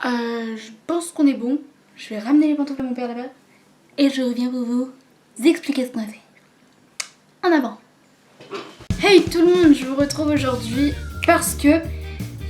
Je pense qu'on est bon. Je vais ramener les pantoufles à mon père là-bas. Et je reviens pour vous expliquer ce qu'on a fait. En avant. Hey tout le monde, je vous retrouve aujourd'hui parce que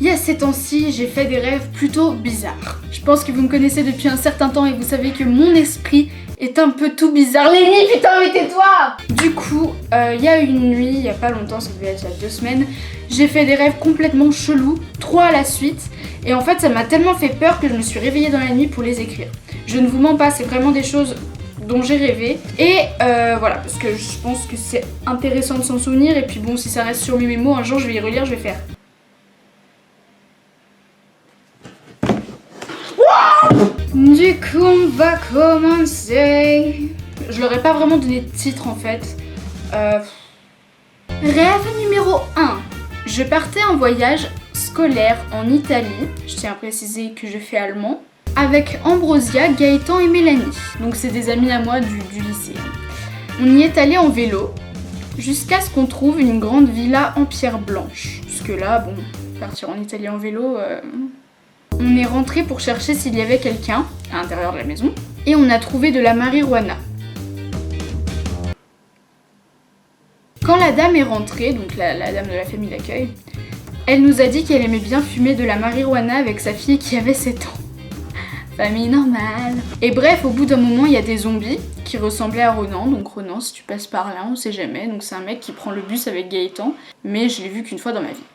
il y a ces temps-ci, j'ai fait des rêves plutôt bizarres. Je pense que vous me connaissez depuis un certain temps et vous savez que mon esprit est un peu tout bizarre. Lénie, putain, mais tais-toi! Du coup, il y a une nuit, il y a pas longtemps, ça devait être il y a 2 semaines, j'ai fait des rêves complètement chelous, 3 à la suite. Et en fait, ça m'a tellement fait peur que je me suis réveillée dans la nuit pour les écrire. Je ne vous mens pas, c'est vraiment des choses dont j'ai rêvé. Et voilà, parce que je pense que c'est intéressant de s'en souvenir. Et puis bon, si ça reste sur mes mémos, un jour je vais y relire, je vais faire. Du coup, on va commencer. Je leur ai pas vraiment donné de titre en fait. Rêve numéro 1. Je partais en voyage scolaire en Italie. Je tiens à préciser que je fais allemand. Avec Ambrosia, Gaëtan et Mélanie. Donc c'est des amis à moi du lycée. On y est allé en vélo. Jusqu'à ce qu'on trouve une grande villa en pierre blanche. Jusque là, bon, partir en Italie en vélo... On est rentré pour chercher s'il y avait quelqu'un à l'intérieur de la maison et on a trouvé de la marijuana. Quand la dame est rentrée, donc la dame de la famille d'accueil, elle nous a dit qu'elle aimait bien fumer de la marijuana avec sa fille qui avait 7 ans. Famille normale. Et bref, au bout d'un moment, il y a des zombies qui ressemblaient à Ronan. Donc Ronan, si tu passes par là, on sait jamais. Donc c'est un mec qui prend le bus avec Gaëtan, mais je l'ai vu qu'une fois dans ma vie.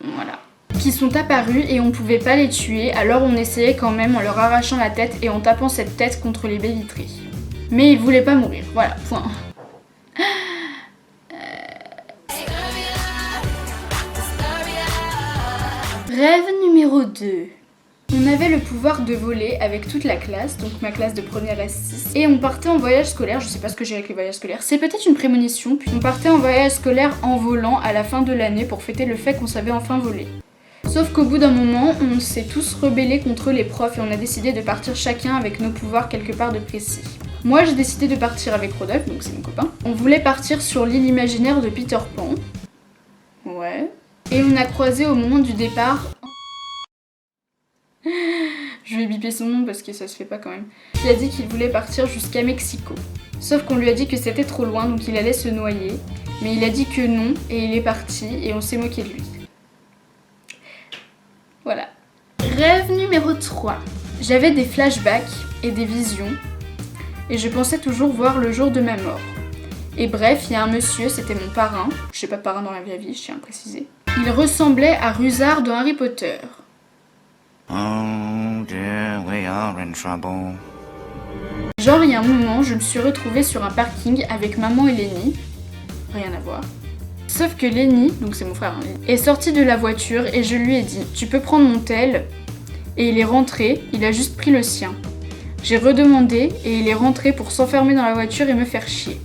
Voilà. Qui sont apparus et on pouvait pas les tuer, alors on essayait quand même en leur arrachant la tête et en tapant cette tête contre les baies vitrées. Mais ils voulaient pas mourir, voilà, point. Rêve numéro 2. On avait le pouvoir de voler avec toute la classe, donc ma classe de première S6, et on partait en voyage scolaire, je sais pas ce que j'ai avec les voyages scolaires, c'est peut-être une prémonition, puis on partait en voyage scolaire en volant à la fin de l'année pour fêter le fait qu'on savait enfin voler. Sauf qu'au bout d'un moment, on s'est tous rebellés contre les profs et on a décidé de partir chacun avec nos pouvoirs quelque part de précis. Moi j'ai décidé de partir avec Rodolphe, donc c'est mon copain. On voulait partir sur l'île imaginaire de Peter Pan. Ouais. Et on a croisé au moment du départ... Je vais biper son nom parce que ça se fait pas quand même. Il a dit qu'il voulait partir jusqu'à Mexico. Sauf qu'on lui a dit que c'était trop loin donc il allait se noyer. Mais il a dit que non et il est parti et on s'est moqué de lui. Voilà. Rêve numéro 3. J'avais des flashbacks et des visions et je pensais toujours voir le jour de ma mort. Et bref, il y a un monsieur, c'était mon parrain, je sais pas parrain dans la vraie vie, je tiens à préciser. Il ressemblait à Rusard dans Harry Potter. Oh dear, we are in trouble. Genre, il y a un moment, je me suis retrouvée sur un parking avec maman et Lénie. Rien à voir. Sauf que Lénie, donc c'est mon frère, hein, est sorti de la voiture et je lui ai dit « Tu peux prendre mon tel ?» Et il est rentré, il a juste pris le sien. J'ai redemandé et il est rentré pour s'enfermer dans la voiture et me faire chier.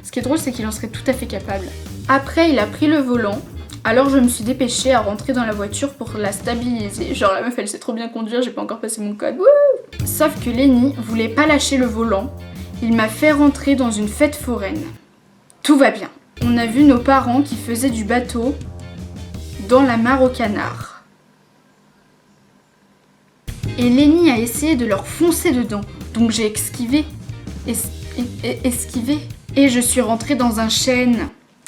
Ce qui est drôle, c'est qu'il en serait tout à fait capable. Après, il a pris le volant, alors je me suis dépêchée à rentrer dans la voiture pour la stabiliser. Genre la meuf, elle sait trop bien conduire, j'ai pas encore passé mon code. Wouh! Sauf que Lénie voulait pas lâcher le volant. Il m'a fait rentrer dans une fête foraine. Tout va bien. On a vu nos parents qui faisaient du bateau dans la mare aux canards. Et Lénie a essayé de leur foncer dedans. Donc j'ai esquivé. Esquivé. Et je suis rentrée dans un chêne,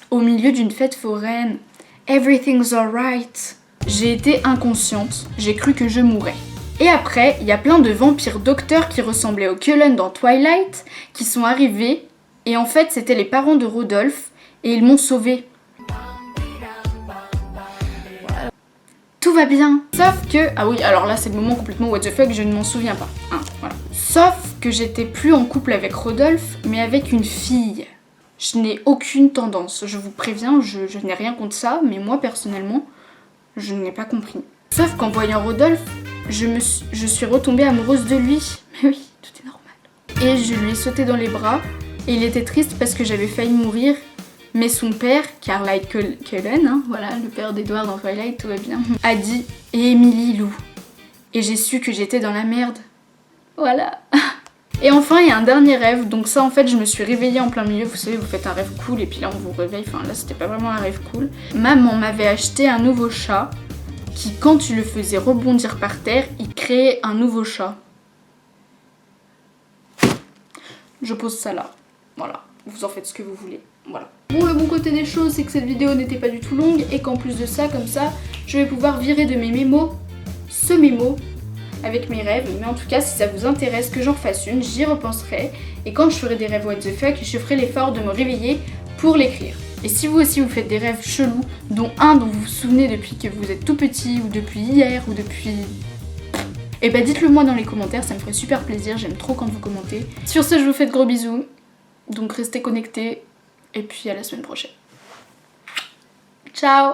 au milieu d'une fête foraine. Everything's alright. J'ai été inconsciente, j'ai cru que je mourrais. Et après, il y a plein de vampires docteurs qui ressemblaient aux Cullen dans Twilight, qui sont arrivés, et en fait c'était les parents de Rodolphe, et ils m'ont sauvée. Tout va bien. Sauf que... Ah oui, alors là c'est le moment complètement what the fuck, je ne m'en souviens pas. Hein, voilà. Sauf que j'étais plus en couple avec Rodolphe, mais avec une fille. Je n'ai aucune tendance, je vous préviens, je n'ai rien contre ça, mais moi personnellement, je n'ai pas compris. Sauf qu'en voyant Rodolphe, je suis retombée amoureuse de lui. Mais oui, tout est normal. Et je lui ai sauté dans les bras, et il était triste parce que j'avais failli mourir. Mais son père, Carlisle Cullen, hein, voilà, le père d'Edward dans Twilight, tout va bien, a dit « Et Emily Lou ». Et j'ai su que j'étais dans la merde. Voilà. Et enfin, il y a un dernier rêve, donc ça en fait, je me suis réveillée en plein milieu, vous savez, vous faites un rêve cool et puis là on vous réveille, enfin là c'était pas vraiment un rêve cool. Maman m'avait acheté un nouveau chat qui, quand tu le faisais rebondir par terre, il créait un nouveau chat. Je pose ça là. Voilà. Vous en faites ce que vous voulez. Voilà. Bon, le bon côté des choses, c'est que cette vidéo n'était pas du tout longue et qu'en plus de ça, comme ça, je vais pouvoir virer de mes mémos ce mémo avec mes rêves. Mais en tout cas, si ça vous intéresse que j'en fasse une, j'y repenserai. Et quand je ferai des rêves what the fuck, je ferai l'effort de me réveiller pour l'écrire. Et si vous aussi vous faites des rêves chelous, dont un dont vous vous souvenez depuis que vous êtes tout petit, ou depuis hier, ou depuis... Eh ben dites-le moi dans les commentaires, ça me ferait super plaisir, j'aime trop quand vous commentez. Sur ce, je vous fais de gros bisous, donc restez connectés, et puis à la semaine prochaine. Ciao!